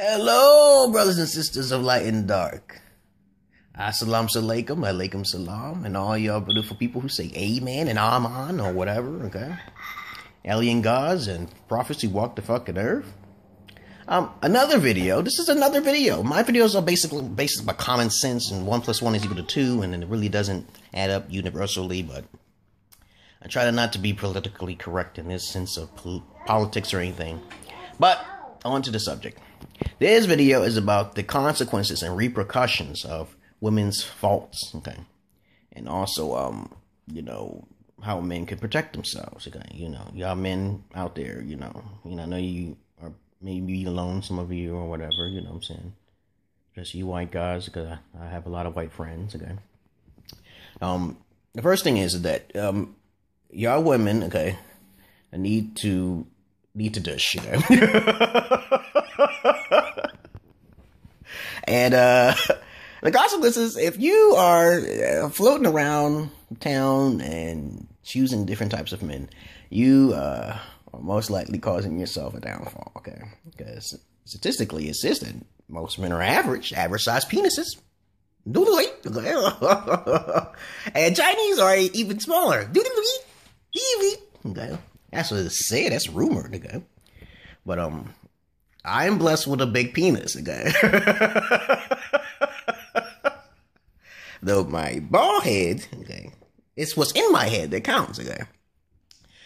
Hello, brothers and sisters of light and dark. Assalamu alaikum, alaikum salam, and all y'all beautiful people who say amen and aman or whatever, okay? Alien gods and prophets who walk the fucking earth. Another video. This is another video. My videos are basically based on common sense, and 1 + 1 is equal to 2, and it really doesn't add up universally, but I try not to be politically correct in this sense of politics or anything. But on to the subject. This video is about the consequences and repercussions of women's faults, okay? And also, you know, how men can protect themselves, okay? You know, y'all men out there, you know, I know you are maybe alone, some of you or whatever, you know what I'm saying? Especially you white guys, because I have a lot of white friends, okay? The first thing is that, y'all women, okay, need to dish, you know? And the consequences, if you are floating around town and choosing different types of men, you are most likely causing yourself a downfall, okay? Because statistically, it says that most men are average-sized penises. Doodly. And Chinese are even smaller. Doodly. Okay. That's what it said. That's rumored, okay? But, I am blessed with a big penis, okay? Though my bald head, okay, it's what's in my head that counts, okay?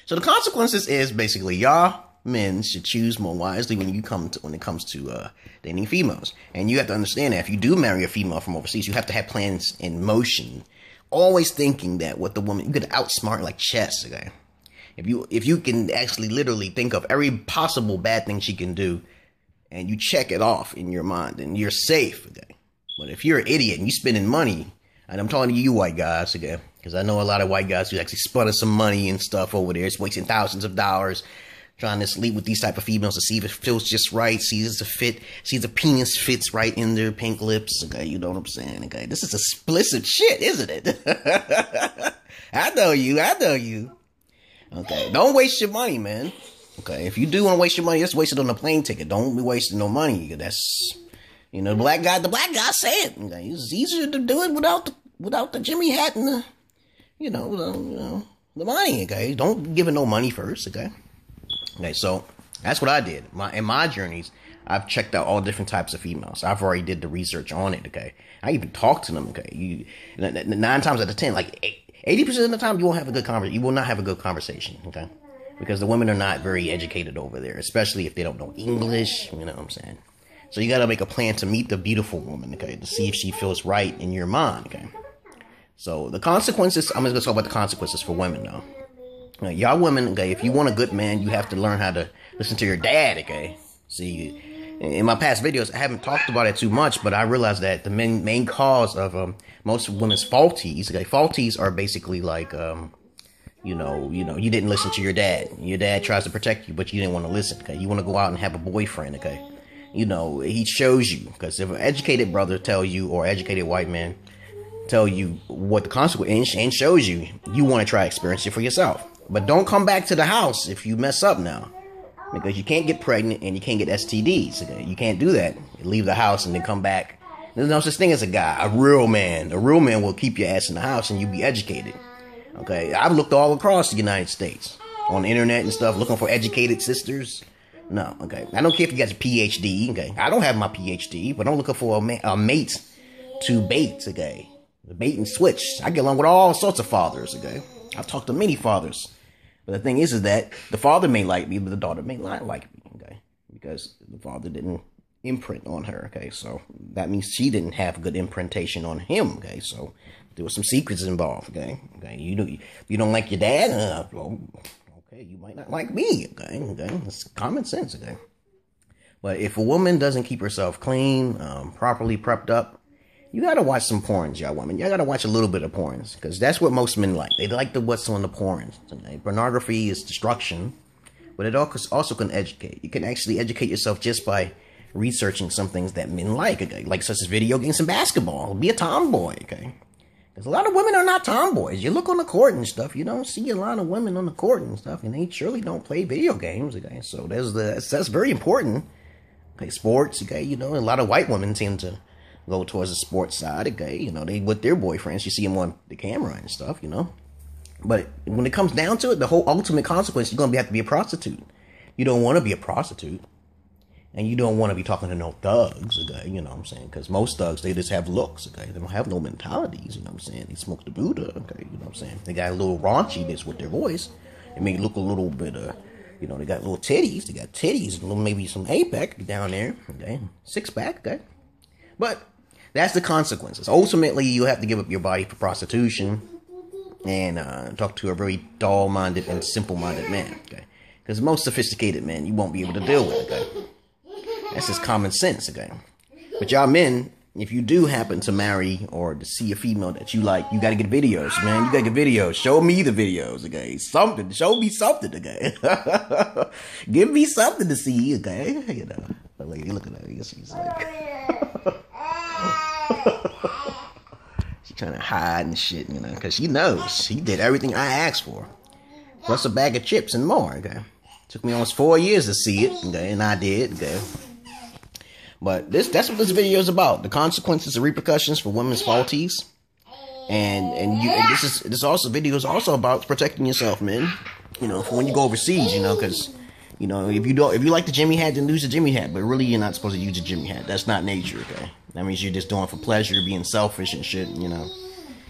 So the consequences is basically y'all men should choose more wisely when it comes to dating females. And you have to understand that if you do marry a female from overseas, you have to have plans in motion. Always thinking that what the woman, you could outsmart like chess, okay? If you can actually literally think of every possible bad thing she can do, and you check it off in your mind, and you're safe, okay? But if you're an idiot and you're spending money, and I'm talking to you white guys, okay? Because I know a lot of white guys who actually spending some money and stuff over there. It's wasting thousands of dollars trying to sleep with these type of females to see if it feels just right, sees the penis fits right in their pink lips, okay? You know what I'm saying, okay? This is explicit shit, isn't it? I know you. Okay, don't waste your money, man. Okay, if you do want to waste your money, just waste it on a plane ticket. Don't be wasting no money. That's, you know, the black guy said, okay, it's easier to do it without the Jimmy hat and the, you know, the money, okay? Don't give it no money first, okay? Okay, so that's what I did. In my journeys, I've checked out all different types of females. I've already did the research on it, okay? I even talked to them, okay? 9 times out of 10, like 80% of the time, you will not have a good conversation, okay? Because the women are not very educated over there, especially if they don't know English, you know what I'm saying? So you gotta make a plan to meet the beautiful woman, okay? To see if she feels right in your mind, okay? So the consequences, I'm just gonna talk about the consequences for women, though. Now, y'all women, okay, if you want a good man, you have to learn how to listen to your dad, okay? See, in my past videos, I haven't talked about it too much, but I realized that the main cause of most women's faulties, okay? Faulties are basically like, you know, you didn't listen to your dad. Your dad tries to protect you, but you didn't want to listen, okay? You want to go out and have a boyfriend, okay? You know, he shows you, because if an educated brother tell you, or educated white man tell you what the consequence, and shows you, you want to try to experience it for yourself. But don't come back to the house if you mess up now, because you can't get pregnant and you can't get STDs, okay? You can't do that. You leave the house and then come back. There's no such thing as a guy, a real man. A real man will keep your ass in the house and you be educated. Okay, I've looked all across the United States on the internet and stuff, looking for educated sisters. No, okay. I don't care if you got a PhD, okay. I don't have my PhD, but I'm looking for a mate to bait, okay. The bait and switch. I get along with all sorts of fathers, okay. I've talked to many fathers. But the thing is that the father may like me, but the daughter may not like me, okay. Because the father didn't imprint on her, okay. So that means she didn't have good imprintation on him, okay. So there were some secrets involved, okay? Okay, you don't like your dad? Well, okay, you might not like me, okay? It's common sense, okay? But if a woman doesn't keep herself clean, properly prepped up, you gotta watch some porns, y'all women. Y'all gotta watch a little bit of porns, because that's what most men like. They like what's on the porns. Okay? Pornography is destruction, but it also can educate. You can actually educate yourself just by researching some things that men like, okay? Like such as video games and basketball. Be a tomboy, okay? Because a lot of women are not tomboys. You look on the court and stuff, you don't see a lot of women on the court and stuff, and they surely don't play video games, okay? So that's very important, play sports, okay? You know, a lot of white women tend to go towards the sports side, okay? You know, they with their boyfriends, you see them on the camera and stuff, you know? But when it comes down to it, the whole ultimate consequence, you're going to have to be a prostitute. You don't want to be a prostitute. And you don't want to be talking to no thugs, okay? You know what I'm saying? Because most thugs, they just have looks, okay? They don't have no mentalities, you know what I'm saying? They smoke the Buddha, okay? You know what I'm saying? They got a little raunchiness with their voice. They make it look a little bit, you know, they got little titties. They got titties, maybe some apex down there, okay? Six-pack, okay? But that's the consequences. Ultimately, you have to give up your body for prostitution and talk to a very dull-minded and simple-minded man, okay? Because most sophisticated men, you won't be able to deal with, okay? That's just common sense, okay? But y'all men, if you do happen to marry or to see a female that you like, you gotta get videos, man. You gotta get videos. Show me the videos, okay? Something. Show me something, okay? Give me something to see, okay? You know, the lady, look at her. She's like... she's trying to hide and shit, you know, because she knows. She did everything I asked for. Plus a bag of chips and more, okay? Took me almost 4 years to see it, okay? And I did, okay? But that's what this video is about. The consequences and repercussions for women's faulties. And this also video is also about protecting yourself, man. You know, for when you go overseas, you know, because, you know, if you like the Jimmy hat, then use the Jimmy hat. But really, you're not supposed to use the Jimmy hat. That's not nature, okay? That means you're just doing it for pleasure, being selfish and shit, you know.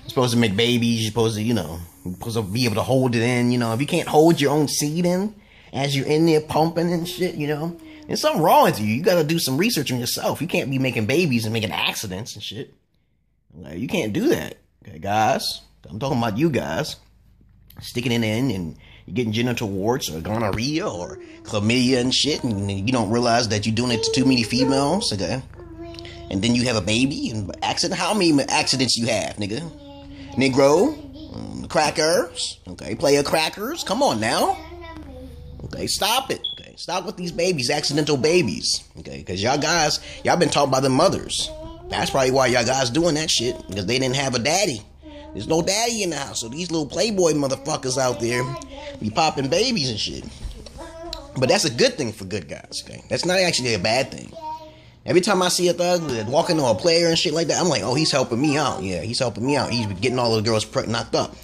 You're supposed to make babies. You're supposed to, you know, you're supposed to be able to hold it in, you know. If you can't hold your own seed in as you're in there pumping and shit, you know. There's something wrong with you. You gotta do some research on yourself. You can't be making babies and making accidents and shit. Like, you can't do that. Okay, guys? I'm talking about you guys. Sticking it in and you're getting genital warts or gonorrhea or chlamydia and shit, and you don't realize that you're doing it to too many females, okay? And then you have a baby and accident. How many accidents you have, nigga? Negro, crackers, okay? Player crackers. Come on now. Okay, stop it. Okay, stop with these babies, accidental babies. Okay, because y'all guys, y'all been taught by the mothers. That's probably why y'all guys doing that shit, because they didn't have a daddy. There's no daddy in the house, so these little playboy motherfuckers out there be popping babies and shit. But that's a good thing for good guys, okay? That's not actually a bad thing. Every time I see a thug walking on a player and shit like that, I'm like, oh, he's helping me out. Yeah, he's helping me out. He's getting all the girls knocked up.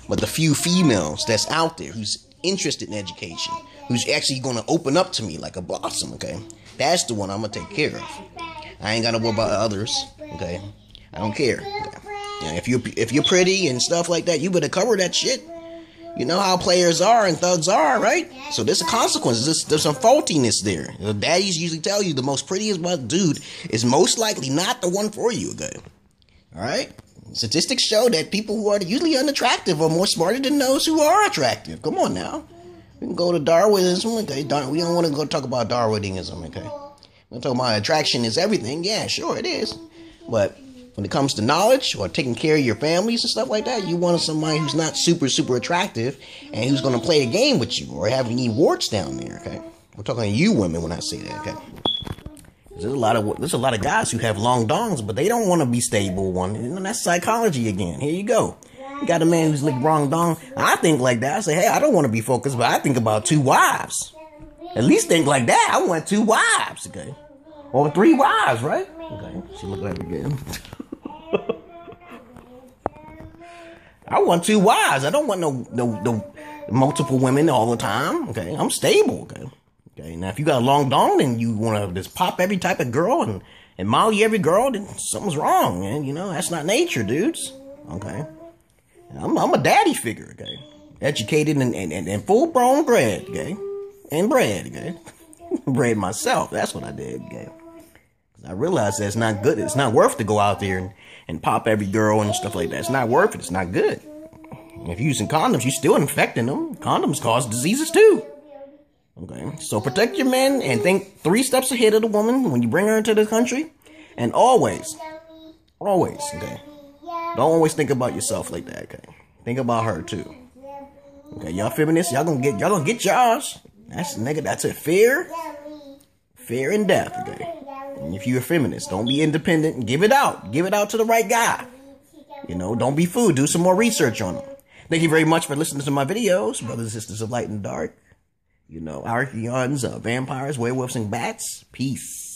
But the few females that's out there who's interested in education, who's actually going to open up to me like a blossom, okay? That's the one I'm going to take care of. I ain't got to worry about others, okay? I don't care. Okay? Yeah, if you're pretty and stuff like that, you better cover that shit. You know how players are and thugs are, right? So there's a consequence. There's some faultiness there. The daddies usually tell you the most prettiest dude is most likely not the one for you, okay? All right? Statistics show that people who are usually unattractive are more smarter than those who are attractive. Come on now. We can go to Darwinism, okay? We don't want to go talk about Darwinism, okay? We're talking about attraction is everything. Yeah, sure it is. But when it comes to knowledge or taking care of your families and stuff like that, you want somebody who's not super, super attractive and who's going to play a game with you or have any warts down there, okay? I'm talking to you women when I say that, okay? There's a lot of guys who have long dongs, but they don't want to be stable one. And that's psychology again. Here you go. You got a man who's like wrong dong. I think like that. I say, hey, I don't want to be focused, but I think about 2 wives. At least think like that. I want 2 wives, okay? Or 3 wives, right? Okay. She look like again. I want 2 wives. I don't want no multiple women all the time. Okay. I'm stable. Okay. Okay. Now, if you got a long dong and you want to just pop every type of girl and molly every girl, then something's wrong, man. You know, that's not nature, dudes. Okay. I'm a daddy figure, okay? Educated and full-grown bred, okay? And bred, okay? Bred myself. That's what I did, okay? I realized that it's not good. It's not worth to go out there and pop every girl and stuff like that. It's not worth it. It's not good. If you're using condoms, you're still infecting them. Condoms cause diseases too. Okay? So protect your men and think 3 steps ahead of the woman when you bring her into the country. And always, okay? Don't always think about yourself like that, okay? Think about her too. Okay, y'all feminists, y'all gonna get yours. That's it. Fear and death, okay? And if you're a feminist, don't be independent and give it out. Give it out to the right guy. You know, don't be fooled. Do some more research on them. Thank you very much for listening to my videos, brothers and sisters of light and dark. You know, archeons, vampires, werewolves, and bats. Peace.